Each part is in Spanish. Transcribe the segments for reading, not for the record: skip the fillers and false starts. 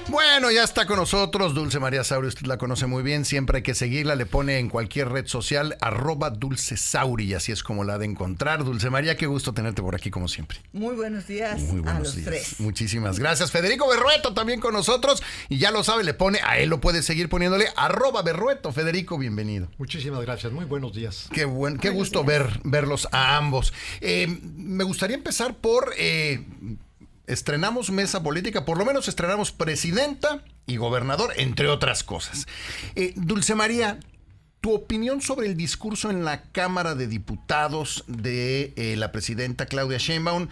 Bueno, ya está con nosotros Dulce María Sauri, usted la conoce muy bien, siempre hay que seguirla, le pone en cualquier red social @dulcesauri y así es como la ha de encontrar. Dulce María, qué gusto tenerte por aquí como siempre. Muy buenos días Muy buenos a los días. tres. Muchísimas gracias. Federico Berrueto también con nosotros y ya lo sabe, le pone, a él lo puede seguir poniéndole @Berrueto. Federico, bienvenido. Muchísimas gracias, muy buenos días. Qué gusto verlos a ambos. Me gustaría empezar por... estrenamos mesa política, por lo menos estrenamos presidenta y gobernador, entre otras cosas. Dulce María, tu opinión sobre el discurso en la Cámara de Diputados de la presidenta Claudia Sheinbaum,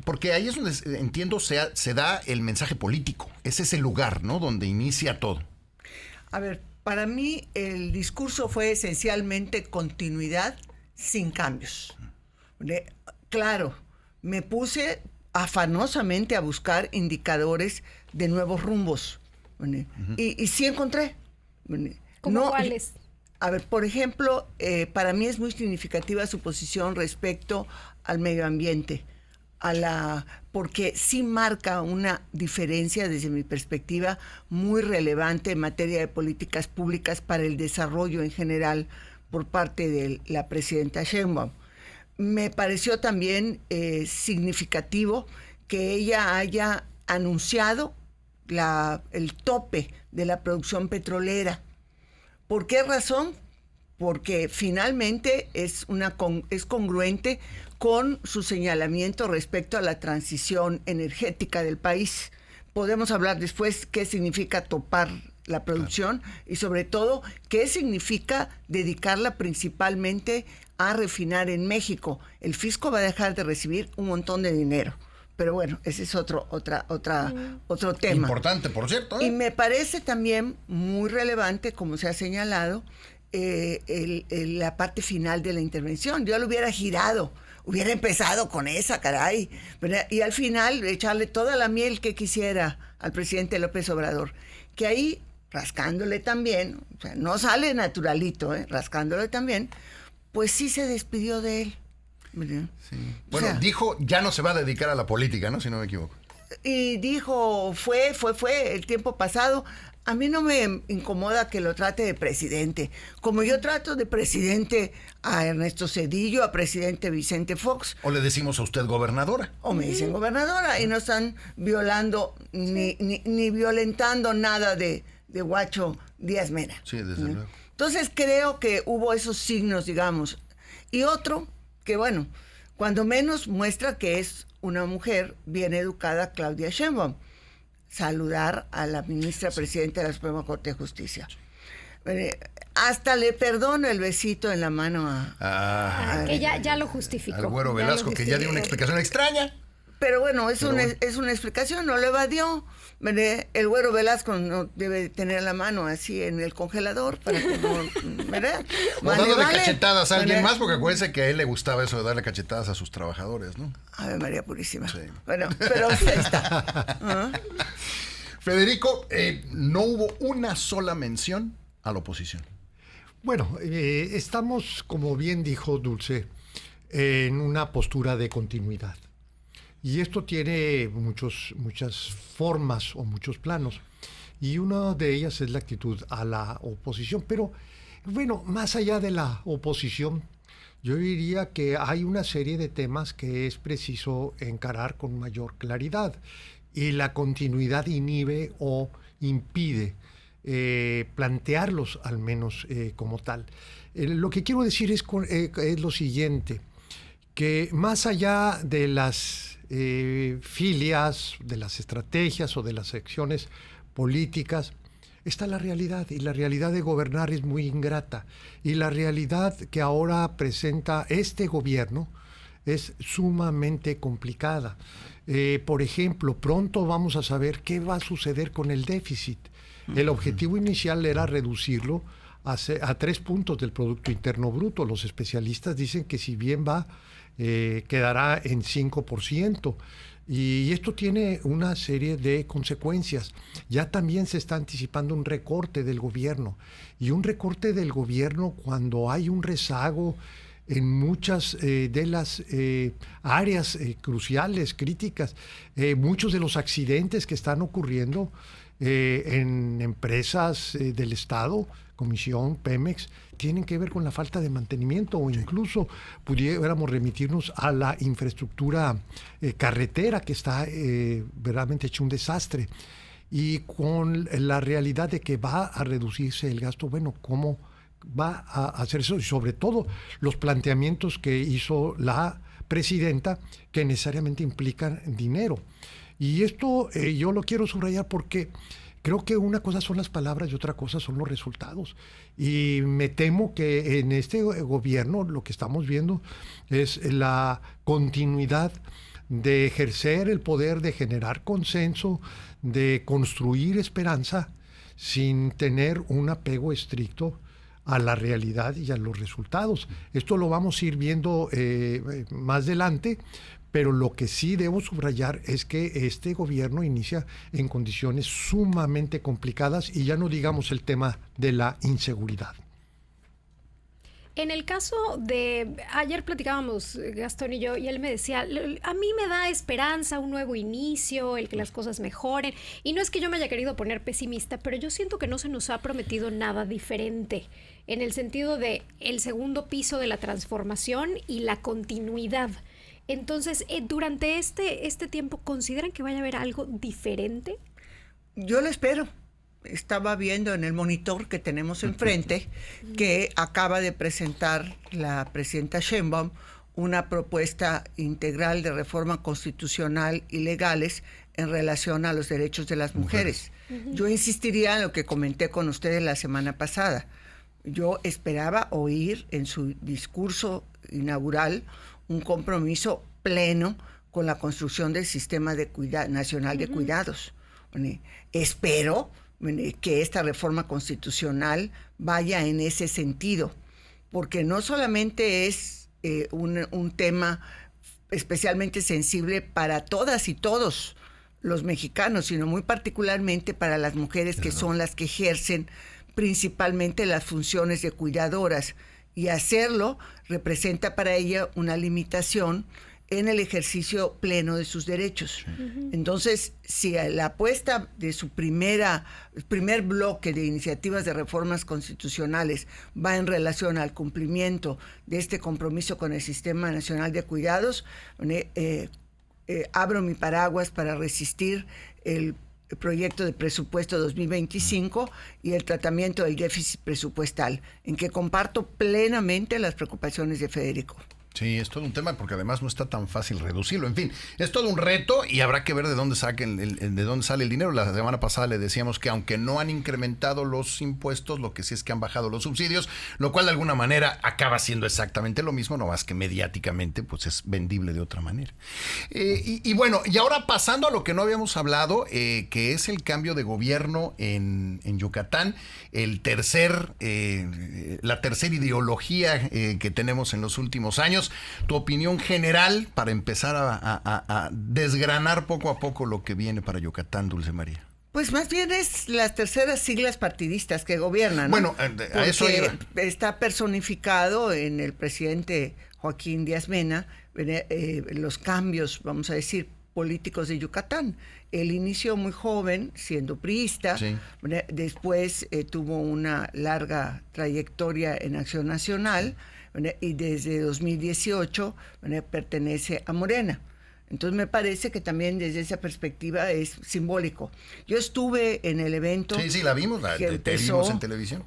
porque ahí es donde entiendo se da el mensaje político. Ese es el lugar, ¿no?, donde inicia todo. A ver, para mí el discurso fue esencialmente continuidad sin cambios. Claro, me puse afanosamente a buscar indicadores de nuevos rumbos. Y sí encontré. ¿Cómo cuáles? A ver, por ejemplo, para mí es muy significativa su posición respecto al medio ambiente, porque sí marca una diferencia desde mi perspectiva muy relevante en materia de políticas públicas para el desarrollo en general por parte de la presidenta Sheinbaum. Me pareció también significativo que ella haya anunciado el tope de la producción petrolera. ¿Por qué razón? Porque finalmente es congruente con su señalamiento respecto a la transición energética del país. Podemos hablar después qué significa topar la producción y sobre todo qué significa dedicarla principalmente a refinar en México. El fisco va a dejar de recibir un montón de dinero. Pero bueno, ese es otro tema. Importante, por cierto. Y me parece también muy relevante, como se ha señalado, la parte final de la intervención. Yo lo hubiera girado, hubiera empezado con esa, caray. Y al final echarle toda la miel que quisiera al presidente López Obrador. Que ahí, rascándole también, o sea, no sale naturalito, rascándole también, pues sí se despidió de él. Sí. Bueno, dijo, ya no se va a dedicar a la política, ¿no? Si no me equivoco. Y dijo, fue el tiempo pasado. A mí no me incomoda que lo trate de presidente. Como yo trato de presidente a Ernesto Zedillo, a presidente Vicente Fox. O le decimos a usted gobernadora. O me dicen gobernadora y no están violando ni violentando nada de Guacho Díaz Mera. Sí, desde luego. Entonces creo que hubo esos signos, digamos. Y otro, que bueno, cuando menos muestra que es una mujer bien educada, Claudia Sheinbaum. Saludar a la ministra presidenta de la Suprema Corte de Justicia. Hasta le perdono el besito en la mano que ya lo justificó. Al Güero Velasco, que ya dio una explicación extraña. Pero bueno, es una explicación, no lo evadió. El Güero Velasco no debe tener la mano así en el congelador para que no, ¿verdad? O dándole cachetadas a alguien más, porque acuérdense que a él le gustaba eso de darle cachetadas a sus trabajadores, ¿no? Ave María Purísima. Sí. Bueno, pero ahí está. Federico, no hubo una sola mención a la oposición. Bueno, estamos, como bien dijo Dulce, en una postura de continuidad. Y esto tiene muchas formas o muchos planos. Y una de ellas es la actitud a la oposición. Pero, bueno, más allá de la oposición, yo diría que hay una serie de temas que es preciso encarar con mayor claridad. Y la continuidad inhibe o impide plantearlos al menos como tal. Lo que quiero decir es lo siguiente, que más allá de las filias, de las estrategias o de las acciones políticas, está la realidad, y la realidad de gobernar es muy ingrata, y la realidad que ahora presenta este gobierno es sumamente complicada. Por ejemplo, pronto vamos a saber qué va a suceder con el déficit. El objetivo inicial era reducirlo a 3 puntos del Producto Interno Bruto. Los especialistas dicen que si bien va, quedará en 5%. Y esto tiene una serie de consecuencias. Ya también se está anticipando un recorte del gobierno. Y un recorte del gobierno cuando hay un rezago en muchas de las áreas cruciales, críticas. Muchos de los accidentes que están ocurriendo en empresas del Estado, Comisión, Pemex, tienen que ver con la falta de mantenimiento, o incluso pudiéramos remitirnos a la infraestructura carretera, que está verdaderamente hecho un desastre. Y con la realidad de que va a reducirse el gasto, bueno, ¿cómo va a hacer eso? Y sobre todo los planteamientos que hizo la presidenta, que necesariamente implican dinero. Y esto yo lo quiero subrayar porque creo que una cosa son las palabras y otra cosa son los resultados. Y me temo que en este gobierno lo que estamos viendo es la continuidad de ejercer el poder, de generar consenso, de construir esperanza, sin tener un apego estricto a la realidad y a los resultados. Esto lo vamos a ir viendo más adelante, pero lo que sí debo subrayar es que este gobierno inicia en condiciones sumamente complicadas, y ya no digamos el tema de la inseguridad. En el caso de, ayer platicábamos Gastón y yo, y él me decía, a mí me da esperanza un nuevo inicio, el que las cosas mejoren, y no es que yo me haya querido poner pesimista, pero yo siento que no se nos ha prometido nada diferente, en el sentido de el segundo piso de la transformación y la continuidad. Entonces, durante este tiempo, ¿consideran que vaya a haber algo diferente? Yo lo espero. Estaba viendo en el monitor que tenemos enfrente que acaba de presentar la presidenta Sheinbaum una propuesta integral de reforma constitucional y legales en relación a los derechos de las mujeres. Yo insistiría en lo que comenté con ustedes la semana pasada. Yo esperaba oír en su discurso inaugural un compromiso pleno con la construcción del sistema nacional de cuidados. Espero que esta reforma constitucional vaya en ese sentido, porque no solamente es un tema especialmente sensible para todas y todos los mexicanos, sino muy particularmente para las mujeres, que son las que ejercen principalmente las funciones de cuidadoras, y hacerlo representa para ella una limitación en el ejercicio pleno de sus derechos. Entonces, si la apuesta de su primer bloque de iniciativas de reformas constitucionales va en relación al cumplimiento de este compromiso con el Sistema Nacional de Cuidados, abro mi paraguas para resistir el proyecto de presupuesto 2025 y el tratamiento del déficit presupuestal, en que comparto plenamente las preocupaciones de Federico. Sí, es todo un tema, porque además no está tan fácil reducirlo. En fin, es todo un reto y habrá que ver de dónde sale el dinero. La semana pasada le decíamos que aunque no han incrementado los impuestos, lo que sí es que han bajado los subsidios, lo cual de alguna manera acaba siendo exactamente lo mismo, no más que mediáticamente pues es vendible de otra manera. Y bueno, y ahora pasando a lo que no habíamos hablado, que es el cambio de gobierno en Yucatán, la tercera ideología que tenemos en los últimos años. Tu opinión general para empezar a desgranar poco a poco lo que viene para Yucatán, Dulce María. Pues más bien es las terceras siglas partidistas que gobiernan, ¿no? Bueno, a eso iba. Está personificado en el presidente Joaquín Díaz Mena los cambios, vamos a decir, políticos de Yucatán. Él inició muy joven siendo priista, sí. Después tuvo una larga trayectoria en Acción Nacional, y desde 2018 pertenece a Morena. Entonces me parece que también desde esa perspectiva es simbólico. Yo estuve en el evento. Sí, la vimos, te vimos en televisión.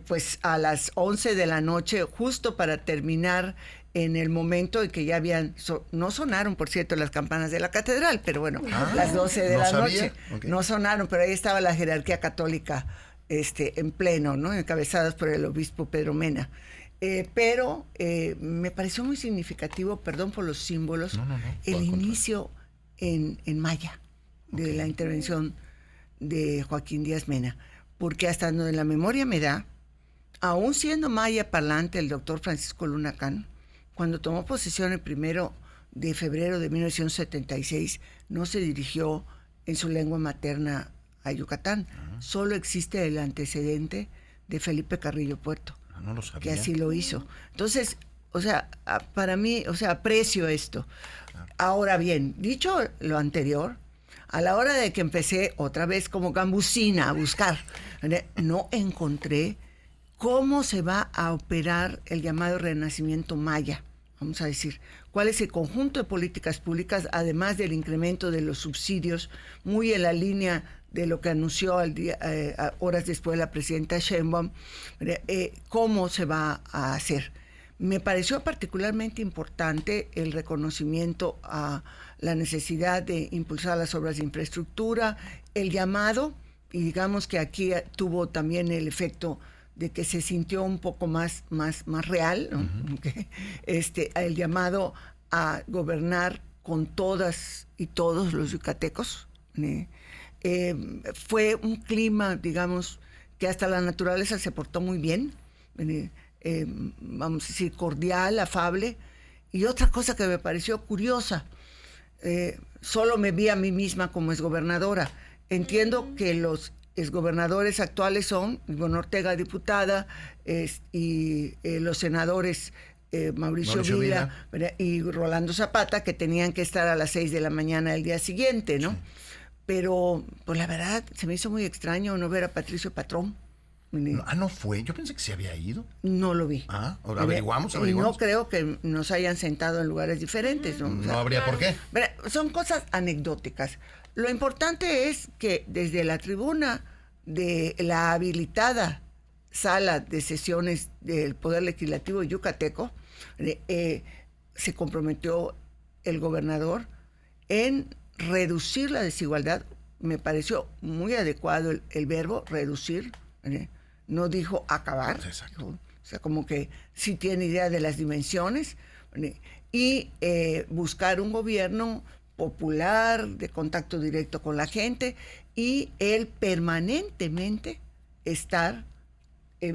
Pues a las 11 de la noche, justo para terminar en el momento en que ya habían, no sonaron, por cierto, las campanas de la catedral, pero bueno, las 12 de la noche. Okay. No sonaron, pero ahí estaba la jerarquía católica en pleno, ¿no? Encabezadas por el obispo Pedro Mena. Pero me pareció muy significativo, perdón por los símbolos, el inicio en maya de la intervención de Joaquín Díaz Mena, porque hasta donde la memoria me da, aún siendo maya parlante el doctor Francisco Luna Can, cuando tomó posesión el 1 de febrero de 1976, no se dirigió en su lengua materna a Yucatán. Solo existe el antecedente de Felipe Carrillo Puerto, No lo sabía. Que así lo hizo. Entonces, o sea, para mí, o sea, aprecio esto. Ahora bien, dicho lo anterior, a la hora de que empecé otra vez como gambusina a buscar, no encontré cómo se va a operar el llamado renacimiento maya. Vamos a decir, cuál es el conjunto de políticas públicas, además del incremento de los subsidios, muy en la línea de lo que anunció horas después la presidenta Sheinbaum, cómo se va a hacer. Me pareció particularmente importante el reconocimiento a la necesidad de impulsar las obras de infraestructura, el llamado, y digamos que aquí tuvo también el efecto de que se sintió un poco más real, ¿no? Uh-huh. El llamado a gobernar con todas y todos los yucatecos. Fue un clima, digamos, que hasta la naturaleza se portó muy bien, vamos a decir, cordial, afable. Y otra cosa que me pareció curiosa, solo me vi a mí misma como exgobernadora. Entiendo que los exgobernadores actuales son Ivonne Ortega, diputada, y los senadores Mauricio Vila y Rolando Zapata, que tenían que estar a las 6 de la mañana del día siguiente, ¿no? Sí. Pero, pues la verdad, se me hizo muy extraño no ver a Patricio Patrón. No fue. Yo pensé que se había ido. No lo vi. Ahora averiguamos. Y no creo que nos hayan sentado en lugares diferentes, ¿no? No habría por qué. Son cosas anecdóticas. Lo importante es que desde la tribuna de la habilitada sala de sesiones del Poder Legislativo yucateco, se comprometió el gobernador en reducir la desigualdad. Me pareció muy adecuado el verbo reducir. No dijo acabar. Exacto. O sea, como que sí tiene idea de las dimensiones. Y buscar un gobierno popular, de contacto directo con la gente, y él permanentemente estar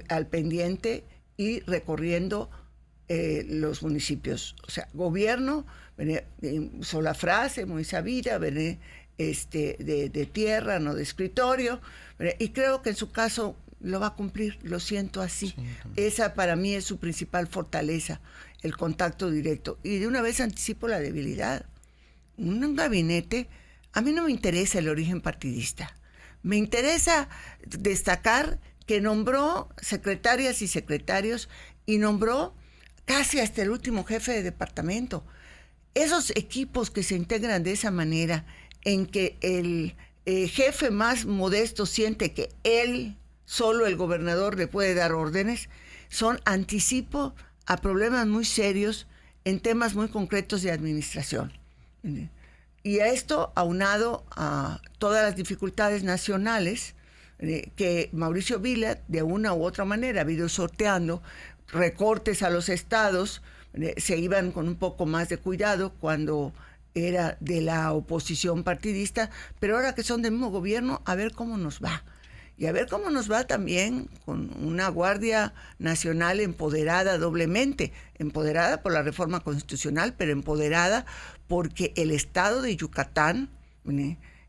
al pendiente y recorriendo los municipios. O sea, gobierno, usó la frase muy sabida, de tierra, no de escritorio, y creo que en su caso lo va a cumplir, lo siento así. Sí, esa para mí es su principal fortaleza, el contacto directo. Y de una vez anticipo la debilidad. Un gabinete, a mí no me interesa el origen partidista. Me interesa destacar que nombró secretarias y secretarios y nombró casi hasta el último jefe de departamento. Esos equipos que se integran de esa manera, en que el jefe más modesto siente que él, solo el gobernador, le puede dar órdenes, son anticipo a problemas muy serios en temas muy concretos de administración. Y a esto, aunado a todas las dificultades nacionales que Mauricio Vila, de una u otra manera, ha ido sorteando, recortes a los estados, se iban con un poco más de cuidado cuando era de la oposición partidista, pero ahora que son del mismo gobierno, a ver cómo nos va. Y a ver cómo nos va también con una Guardia Nacional empoderada doblemente, empoderada por la reforma constitucional, pero empoderada porque el estado de Yucatán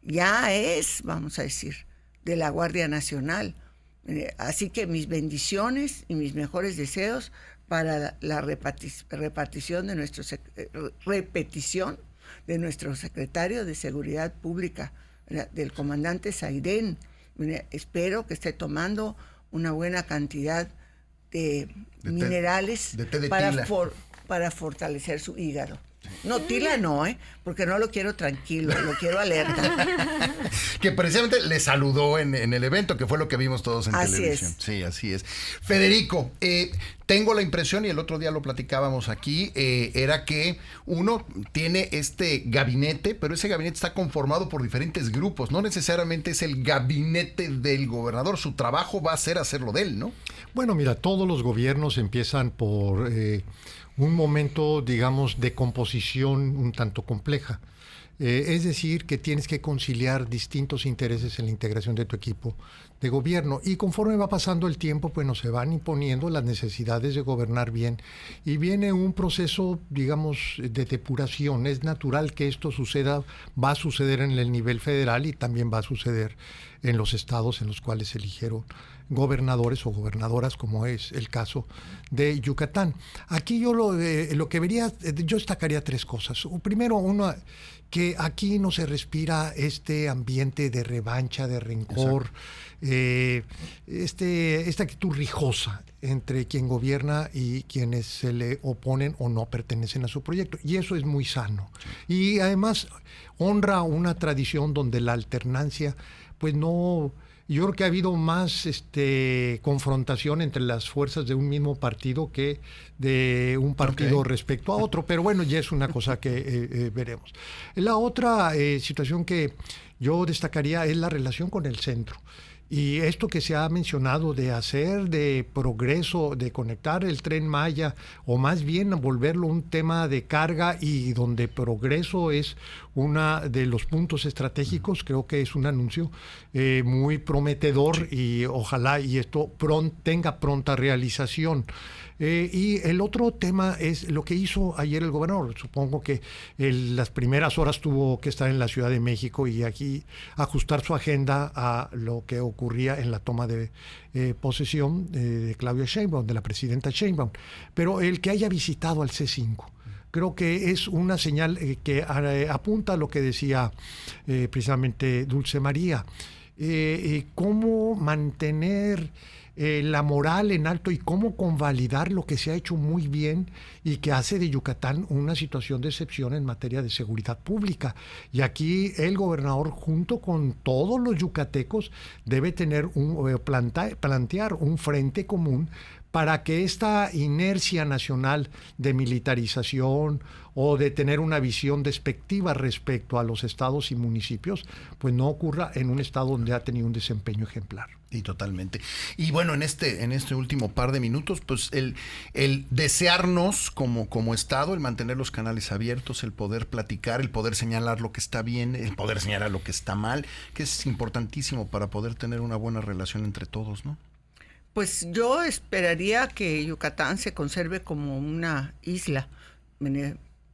ya es, vamos a decir, de la Guardia Nacional. Así que mis bendiciones y mis mejores deseos para la repetición de nuestro secretario de Seguridad Pública, del comandante Saidén. Espero que esté tomando una buena cantidad de minerales para fortalecer su hígado. No, tila no, porque no lo quiero tranquilo, lo quiero alerta. Que precisamente le saludó en el evento, que fue lo que vimos todos en televisión. Sí, así es. Federico, tengo la impresión, y el otro día lo platicábamos aquí, era que uno tiene este gabinete, pero ese gabinete está conformado por diferentes grupos, no necesariamente es el gabinete del gobernador, su trabajo va a ser hacerlo de él, ¿no? Bueno, mira, todos los gobiernos empiezan por un momento, digamos, de composición un tanto compleja. Es decir, que tienes que conciliar distintos intereses en la integración de tu equipo de gobierno. Y conforme va pasando el tiempo, pues nos se van imponiendo las necesidades de gobernar bien. Y viene un proceso, digamos, de depuración. Es natural que esto suceda, va a suceder en el nivel federal y también va a suceder en los estados en los cuales se eligieron gobernadores o gobernadoras, como es el caso de Yucatán. Aquí yo lo que vería, yo destacaría tres cosas. Primero, uno, que aquí no se respira este ambiente de revancha, de rencor, esta actitud rijosa entre quien gobierna y quienes se le oponen o no pertenecen a su proyecto. Y eso es muy sano. Y además honra una tradición donde la alternancia, pues no... Yo creo que ha habido más confrontación entre las fuerzas de un mismo partido que de un partido respecto a otro, pero bueno, ya es una cosa que veremos. La otra situación que yo destacaría es la relación con el centro. Y esto que se ha mencionado de hacer de progreso, de conectar el Tren Maya, o más bien volverlo un tema de carga y donde progreso es uno de los puntos estratégicos, creo que es un anuncio muy prometedor y ojalá y esto tenga pronta realización. Y el otro tema es lo que hizo ayer el gobernador. Supongo que las primeras horas tuvo que estar en la Ciudad de México y aquí ajustar su agenda a lo que ocurría en la toma de posesión de Claudia Sheinbaum, de la presidenta Sheinbaum. Pero el que haya visitado al C5, creo que es una señal que apunta a lo que decía precisamente Dulce María. Cómo mantener la moral en alto y cómo convalidar lo que se ha hecho muy bien y que hace de Yucatán una situación de excepción en materia de seguridad pública. Y aquí el gobernador, junto con todos los yucatecos, debe tener plantear un frente común para que esta inercia nacional de militarización o de tener una visión despectiva respecto a los estados y municipios, pues no ocurra en un estado donde ha tenido un desempeño ejemplar. Y totalmente. Y bueno, en este último par de minutos, pues el desearnos como Estado, el mantener los canales abiertos, el poder platicar, el poder señalar lo que está bien, el poder señalar lo que está mal, que es importantísimo para poder tener una buena relación entre todos, ¿no? Pues yo esperaría que Yucatán se conserve como una isla,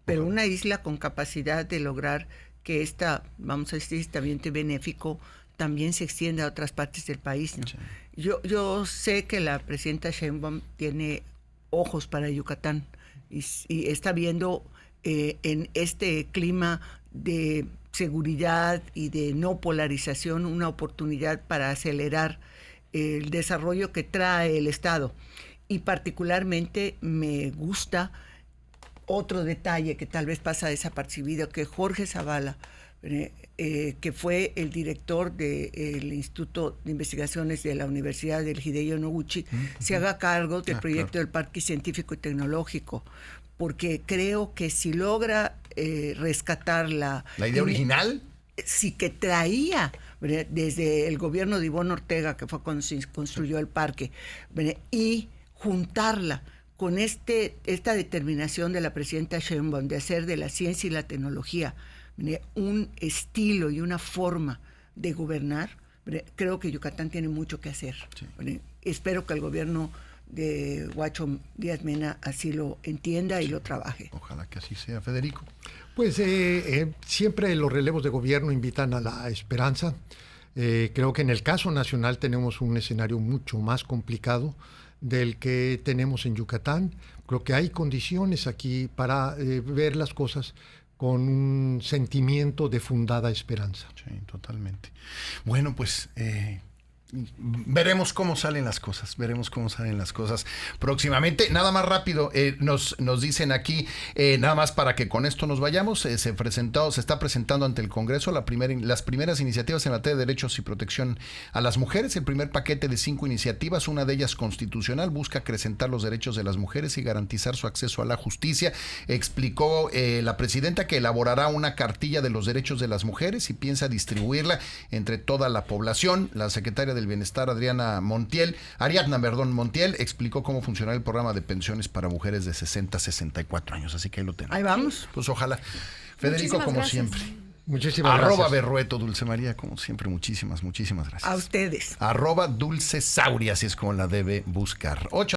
pero una isla con capacidad de lograr que vamos a decir, este ambiente benéfico también se extienda a otras partes del país, ¿no? Sí. Yo sé que la presidenta Sheinbaum tiene ojos para Yucatán y está viendo en este clima de seguridad y de no polarización una oportunidad para acelerar el desarrollo que trae el Estado. Y particularmente me gusta otro detalle que tal vez pasa desapercibido, que Jorge Zavala, que fue el director del Instituto de Investigaciones de la Universidad del Hideo Noguchi, se haga cargo del proyecto del Parque Científico y Tecnológico, porque creo que si logra rescatar la idea original, sí, que traía desde el gobierno de Ivonne Ortega, que fue cuando se construyó el parque, y juntarla con esta determinación de la presidenta Sheinbaum de hacer de la ciencia y la tecnología un estilo y una forma de gobernar, creo que Yucatán tiene mucho que hacer. Sí. Espero que el gobierno de Huacho Díaz Mena así lo entienda y lo trabaje. Ojalá que así sea, Federico. Pues siempre los relevos de gobierno invitan a la esperanza. Creo que en el caso nacional tenemos un escenario mucho más complicado del que tenemos en Yucatán. Creo que hay condiciones aquí para ver las cosas con un sentimiento de fundada esperanza. Sí, totalmente. Bueno, pues veremos cómo salen las cosas, próximamente. Nada más rápido, nos dicen aquí, nada más para que con esto nos vayamos, se está presentando ante el Congreso las primeras iniciativas en materia de derechos y protección a las mujeres. El primer paquete de 5 iniciativas, una de ellas constitucional, busca acrecentar los derechos de las mujeres y garantizar su acceso a la justicia. Explicó la presidenta que elaborará una cartilla de los derechos de las mujeres y piensa distribuirla entre toda la población. La secretaria del Bienestar, Ariadna Montiel, explicó cómo funcionará el programa de pensiones para mujeres de 60 a 64 años. Así que ahí lo tenemos. Ahí vamos. Pues ojalá. Federico, como siempre. Muchísimas Arroba gracias. Berrueto, Dulce María, como siempre, muchísimas gracias. A ustedes. Arroba Dulce Sauri, así es como la debe buscar.